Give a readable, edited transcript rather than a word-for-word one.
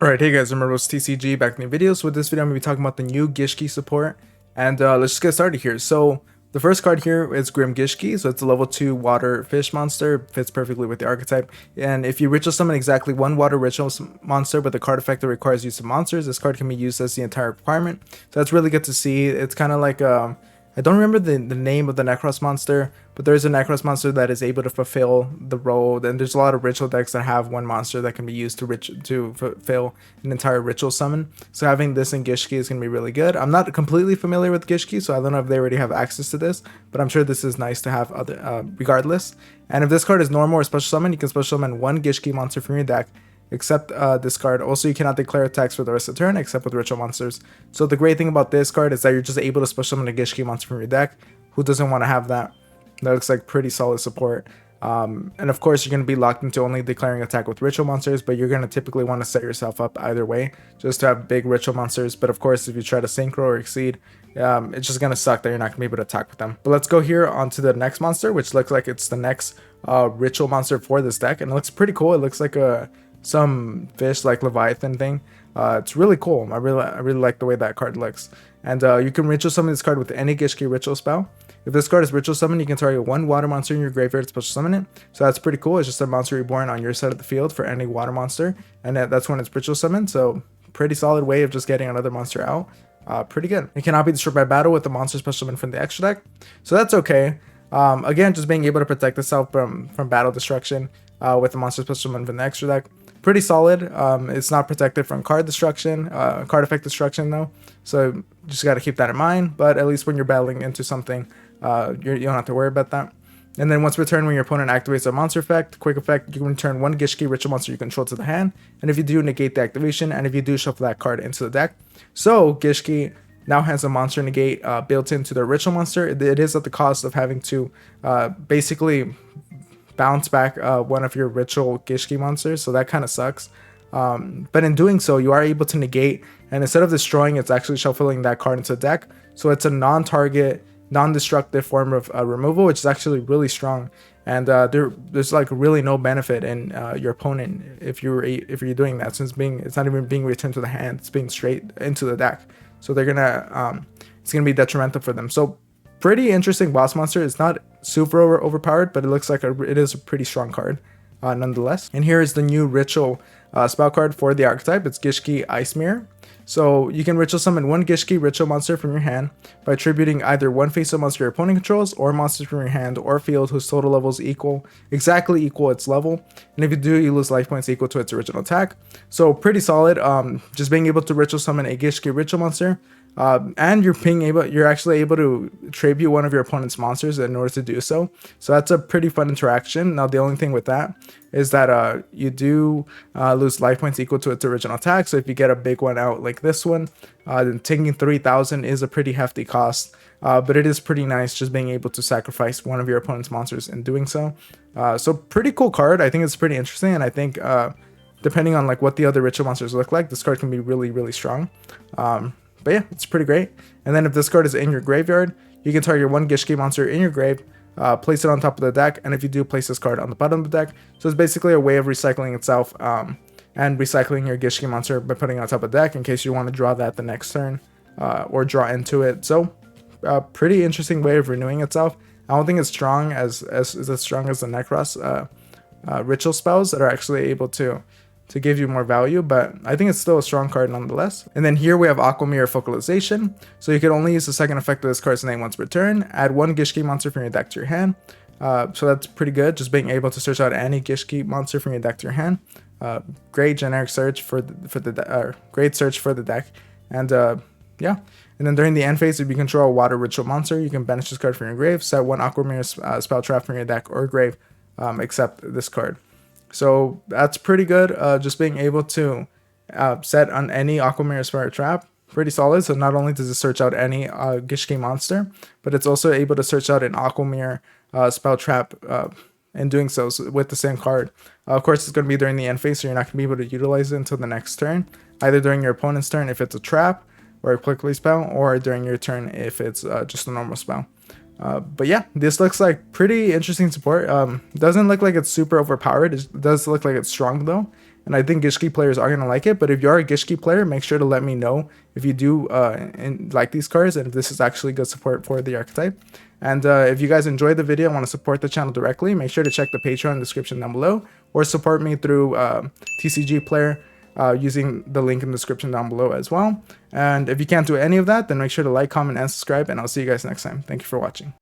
Alright, hey guys, remember it's TCG back in the video. So with this video, I'm going to be talking about the new Gishki support. And let's just get started here. So the first card here is Grim Gishki. So it's a level 2 water fish monster. Fits perfectly with the archetype. And if you ritual summon exactly one water ritual monster with a card effect that requires use of monsters, this card can be used as the entire requirement. So that's really good to see. It's kind of like I don't remember the name of the Necros monster, but there's a Necros monster that is able to fulfill the role. And there's a lot of ritual decks that have one monster that can be used to fulfill an entire ritual summon. So having this in Gishki is going to be really good. I'm not completely familiar with Gishki, so I don't know if they already have access to this, but I'm sure this is nice to have regardless. And if this card is normal or special summon, you can special summon one Gishki monster from your deck, except this card. Also, you cannot declare attacks for the rest of the turn except with ritual monsters. So the great thing about this card is that you're just able to special summon a Gishki monster from your deck. Who doesn't want to have that? That looks like pretty solid support. And of course, you're going to be locked into only declaring attack with ritual monsters, but you're going to typically want to set yourself up either way just to have big ritual monsters. But of course, if you try to synchro or exceed, it's just going to suck that you're not going to be able to attack with them. But let's go here onto the next monster, which looks like it's the next ritual monster for this deck. And it looks pretty cool. It looks like some fish like Leviathan thing. It's really cool. I really like the way that card looks. And you can ritual summon this card with any Gishki ritual spell. If this card is ritual summon, you can target one water monster in your graveyard to special summon it. So that's pretty cool. It's just a monster reborn on your side of the field for any water monster, and that's when it's ritual summon. So pretty solid way of just getting another monster out. Pretty good. It cannot be destroyed by battle with the monster special summon from the extra deck, so that's okay. Again, just being able to protect itself from battle destruction with the monster special summon from the extra deck. Pretty solid. It's not protected from card destruction, card effect destruction though. So just got to keep that in mind. But at least when you're battling into something, you don't have to worry about that. And then once per turn, when your opponent activates a monster effect, quick effect, you can return one Gishki ritual monster you control to the hand. And if you do, negate the activation. And if you do, shuffle that card into the deck. So Gishki now has a monster negate built into the ritual monster. It is at the cost of having to basically bounce back one of your ritual Gishki monsters, so that kind of sucks. But in doing so, you are able to negate, and instead of destroying, it's actually shuffling that card into the deck. So it's a non-target, non-destructive form of removal, which is actually really strong. And there's like really no benefit in your opponent if you're doing that, since it's not even being returned to the hand, it's being straight into the deck. So they're gonna it's gonna be detrimental for them. So pretty interesting boss monster. It's not super overpowered, but it looks like it is a pretty strong card nonetheless. And here is the new ritual spell card for the archetype. It's Gishki Icemear. So you can ritual summon one Gishki ritual monster from your hand by attributing either one face-up monster your opponent controls or monsters from your hand or field whose total levels exactly equal its level. And if you do, you lose life points equal to its original attack. So pretty solid. Just being able to ritual summon a Gishki ritual monster. And you're actually able to tribute one of your opponent's monsters in order to do so. So that's a pretty fun interaction. Now the only thing with that is that you do lose life points equal to its original attack. So if you get a big one out like this one, then taking 3,000 is a pretty hefty cost. But it is pretty nice just being able to sacrifice one of your opponent's monsters in doing so. So pretty cool card. I think it's pretty interesting, and I think depending on like what the other ritual monsters look like, this card can be really strong. But yeah, it's pretty great. And then if this card is in your graveyard, you can target one Gishki monster in your grave, place it on top of the deck, and if you do, place this card on the bottom of the deck. So it's basically a way of recycling itself and recycling your Gishki monster by putting it on top of the deck in case you want to draw that the next turn or draw into it. So pretty interesting way of renewing itself. I don't think it's strong as strong as the Necros ritual spells that are actually able to give you more value, but I think it's still a strong card nonetheless. And then here we have Aqua Focalization. So you can only use the second effect of this card's name once per turn. Add one Gishki monster from your deck to your hand. So that's pretty good, just being able to search out any Gishki monster from your deck to your hand. Great generic search for the great search for the deck. And yeah. And then during the end phase, if you control a water ritual monster, you can banish this card from your grave, set one Aqua spell trap from your deck or grave, except this card. So that's pretty good. Just being able to set on any Aqua spell trap, pretty solid. So not only does it search out any Gishki monster, but it's also able to search out an Aqua spell trap in doing so with the same card. Of course, it's going to be during the end phase, so you're not going to be able to utilize it until the next turn, either during your opponent's turn if it's a trap or a quickly spell, or during your turn if it's just a normal spell. But yeah, this looks like pretty interesting support. Doesn't look like it's super overpowered. It does look like it's strong though. and I think Gishki players are going to like it. But if you are a Gishki player, make sure to let me know if you do like these cards and if this is actually good support for the archetype. And if you guys enjoyed the video and want to support the channel directly, make sure to check the Patreon description down below, or support me through TCG Player using the link in the description down below as well. And if you can't do any of that, then make sure to like, comment, and subscribe, and I'll see you guys next time. Thank you for watching.